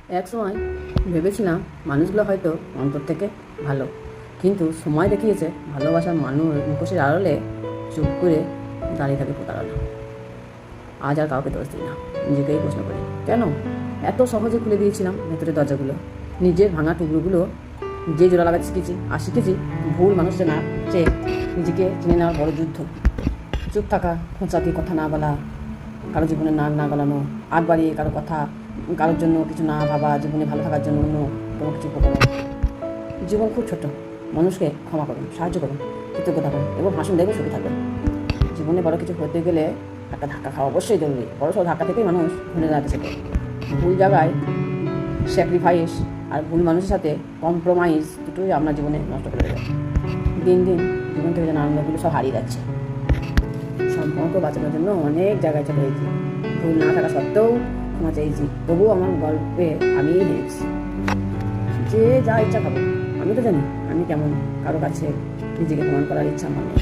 এক সময় ভেবেছিলাম মানুষগুলো হয়তো অন্তর থেকে ভালো, কিন্তু সময় দেখিয়েছে ভালোবাসার মানুষ মুখোশের আড়ালে চুপ করে দাঁড়িয়ে থাকে প্রতারণা। আজ আর কাউকে দোষ দিই না, নিজেকেই প্রশ্ন করি কেন এত সহজে খুলে দিয়েছিলাম ভেতরের দরজাগুলো। নিজের ভাঙা টুকরোগুলো যে জোড়া লাগাতে শিখেছি, আর শিখেছি ভুল মানুষটা না চেয়ে নিজেকে চিনে নেওয়ার বড় যুদ্ধ। চুপ থাকা, খোঁচা দিয়ে কথা না বলা, কারো জীবনে নাক না গলানো, আগ বাড়িয়ে কারো কথা, কারোর জন্য কিছু না ভাবা, জীবনে ভালো থাকার জন্য অন্য কোনো কিছু উপকরণ। জীবন খুব ছোট, মানুষকে ক্ষমা করুন, সাহায্য করুন, কৃতজ্ঞতা করুন এবং হাসুন, দেখবে সুখী থাকবেন। জীবনে বড় কিছু হতে গেলে একটা ধাক্কা খাওয়া অবশ্যই জরুরি। বড় সড়ো ধাক্কা থেকেই মানুষ ঘুরে দাঁড়াতে শেখে। ভুল জায়গায় স্যাক্রিফাইস আর ভুল মানুষের সাথে কম্প্রোমাইজ দুটোই আপনার জীবনে নষ্ট করে দেবে। দিন দিন জীবন থেকে যেন আনন্দগুলো সব হারিয়ে যাচ্ছে। সম্পর্ক বাঁচানোর জন্য অনেক জায়গায় চলে গেছি, ভুল না থাকা সত্ত্বেও ক্ষমা চেয়েছি, তবুও আমার গল্পে আমিই হেরেছি। যে যা ইচ্ছা খাবো, আমি তো জানি আমি কেমন, কারো কাছে নিজেকে প্রমাণ করার ইচ্ছা আমার নেই।